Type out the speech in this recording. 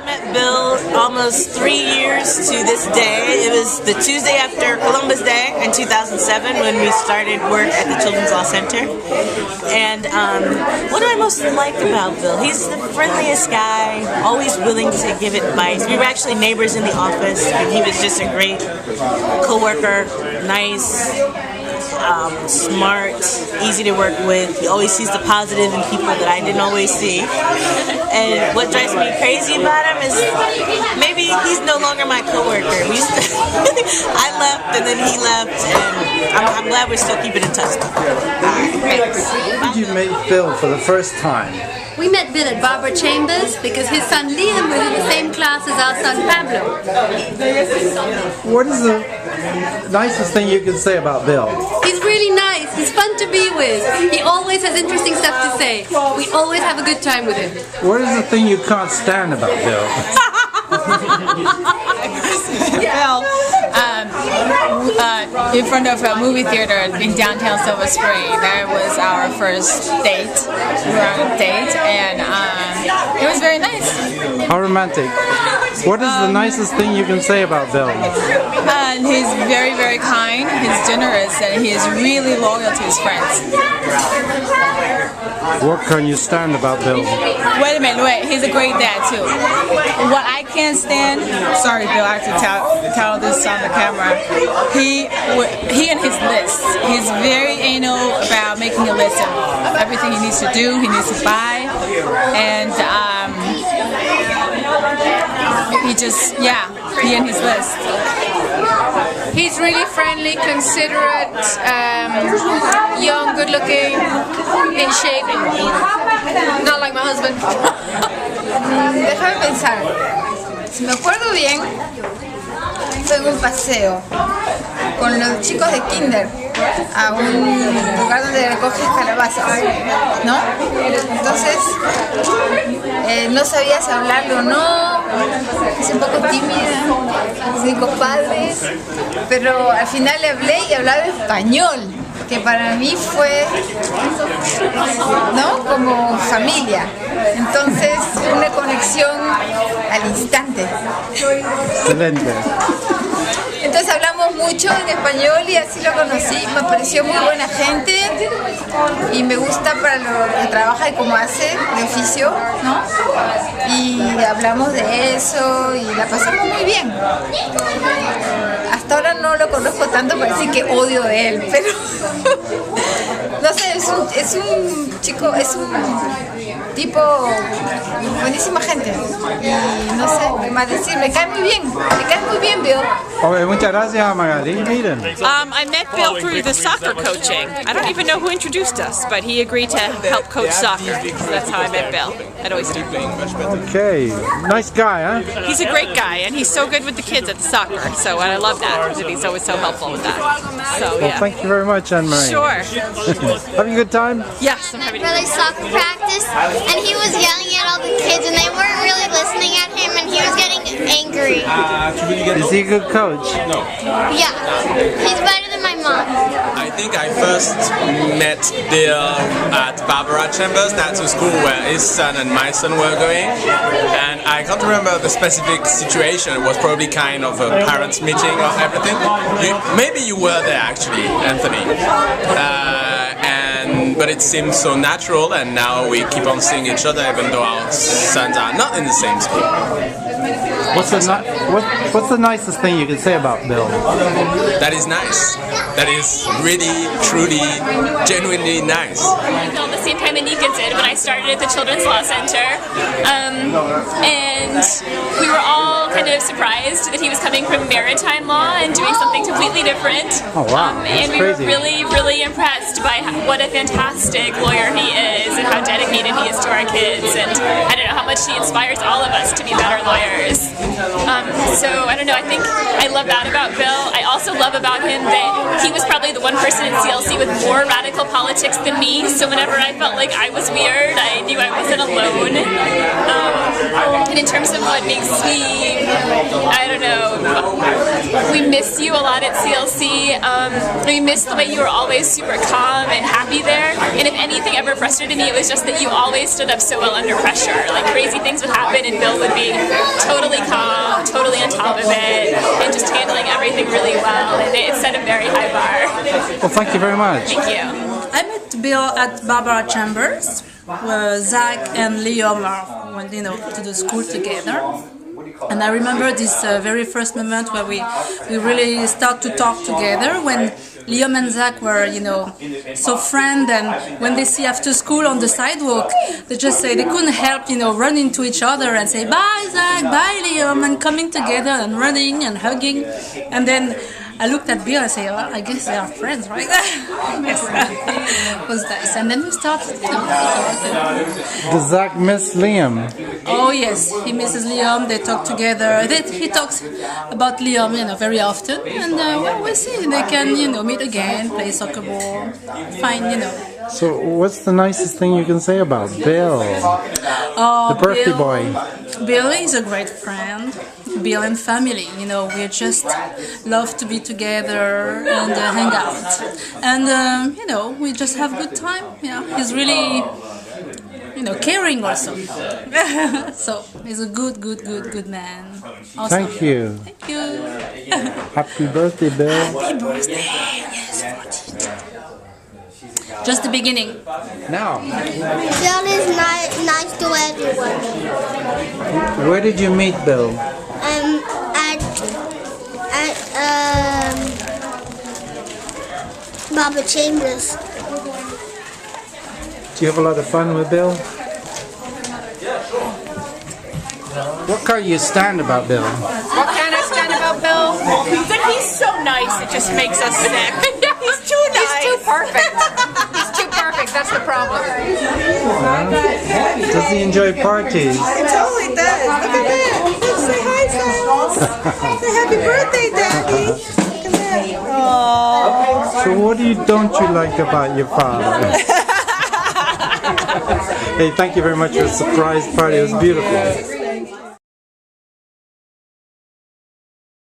met Bill almost 3 years to this day. It was the Tuesday after Columbus Day in 2007 when we started work at the Children's Law Center. And what do I most like about Bill? He's the friendliest guy, always willing to give advice. We were actually neighbors in the office, and he was just a great co-worker, nice, smart, easy to work with. He always sees the positive in people that I didn't always see. And what drives me crazy about him is maybe he's no longer my coworker. I left and then he left, and I'm glad we're still keeping in touch. Thanks. How did you meet Bill for the first time? We met Bill at Barbara Chambers because his son Liam was in the same class as our son Pablo. What is the nicest thing you can say about Bill? He's really nice. He's fun to be with. He always has interesting stuff to say. We always have a good time with him. What is the thing you can't stand about Bill? Bill, in front of a movie theater in downtown Silver Spring. That was our first date. We were on a date, and it was very nice. How romantic. What is the nicest thing you can say about Bill? He's very, very kind, he's generous, and he is really loyal to his friends. What can you stand about Bill? Wait a minute, he's a great dad too. What I can't stand, sorry Bill, I have to tell this on the camera, he and his lists. He's very anal about making a list of everything he needs to do, he needs to buy, and he and his list. He's really friendly, considerate, young, good looking, in shape. Not like my husband. Déjame pensar. Si me acuerdo bien, fue en un paseo con los chicos de kinder a un lugar donde recoges calabazas, ¿no? Entonces, no sabías hablarlo o no, es un poco tímida, 5 padres, pero al final le hablé y hablaba español, que para mí fue, ¿no? Como familia. Entonces, una conexión al instante. Excelente. Entonces hablamos mucho en español y así lo conocí. Me pareció muy buena gente y me gusta para lo que trabaja y cómo hace de oficio, ¿no? Y hablamos de eso y la pasamos muy bien. Hasta ahora no lo conozco tanto para decir que odio de él, pero no sé, es un chico, es un tipo, buenísima gente. Y no sé qué más decir, me cae muy bien Bill. Okay, muchas gracias, Magali. I met Bill through the soccer coaching. I don't even know who introduced us, but he agreed to help coach soccer. So that's how I met Bill at Oyster. Okay, nice guy, huh? He's a great guy, and he's so good with the kids at the soccer. So and I love that he's always so helpful with that. So Well, thank you very much, Anne-Marie. Sure. Having a good time? Yes, I'm having a good brother's soccer practice, and he was yelling at all the kids, and they weren't really listening at him, and he was getting angry. Is he a good coach? No. Yeah, he's better than my mom. I think I first met Bill at Barbara Chambers. That's a school where his son and my son were going, and I can't remember the specific situation. It was probably kind of a parents' meeting or everything. Maybe you were there actually, Anthony. But it seems so natural, and now we keep on seeing each other even though our sons are not in the same school. What's the nicest thing you can say about Bill? That is nice. That is really, truly, genuinely nice. I met Bill at the same time that Nika did when I started at the Children's Law Center. And we were all kind of surprised that he was coming from maritime law and doing something completely different. Oh wow, and we crazy. were really, really impressed by what a fantastic lawyer he is and how dedicated he is to our kids. And I don't know how much he inspires all of us to be better lawyers. So I don't know, I think I love that about Bill. I also love about him that he was probably the one person in CLC with more radical politics than me, so whenever I felt like I was weird, I knew I wasn't alone. And in terms of what makes me, I don't know, we miss you a lot at CLC. We miss the way you were always super calm and happy there. And if anything ever frustrated me, it was just that you always stood up so well under pressure. Like crazy things would happen and Bill would be totally calm, totally on top of it, and just handling everything really well. And it set a very high bar. Well, thank you very much. Thank you. I met Bill at Barbara Chambers, where Zach and Liam went, to the school together. And I remember this very first moment where we really start to talk together when Liam and Zach were, so friend, and when they see after school on the sidewalk, they just say they couldn't help, run into each other and say, bye Zach, bye Liam, and coming together and running and hugging. And then I looked at Bill and said, well, I guess they are friends, right? Yes, it was nice. And then we started, Does Zach miss Liam? Oh yes, he misses Liam. They talk together. He talks about Liam, very often. And we'll see. They can, meet again, play soccer ball, find, So what's the nicest thing you can say about Bill? Oh, the birthday boy. Bill is a great friend. Bill and family, we just love to be together and hang out. And, we just have good time. Yeah, he's really, caring also. So he's a good man. Awesome. Thank you. Thank you. Happy birthday, Bill. Happy birthday. Yes, 14th. Just the beginning. Now. Bill is nice to everyone. Where did you meet Bill? At Barbara Chambers. Do you have a lot of fun with Bill? What can you stand about Bill? What can I stand about Bill? That he's so nice, it just makes us sick. He's too nice. He's too perfect. He's too perfect, that's the problem. Does he enjoy parties? He totally does. Look at that. Say hi, Silas. Say happy birthday, Daddy. Look at that. Aww. So what don't you like about your father? Hey, thank you very much for the surprise party. It was beautiful.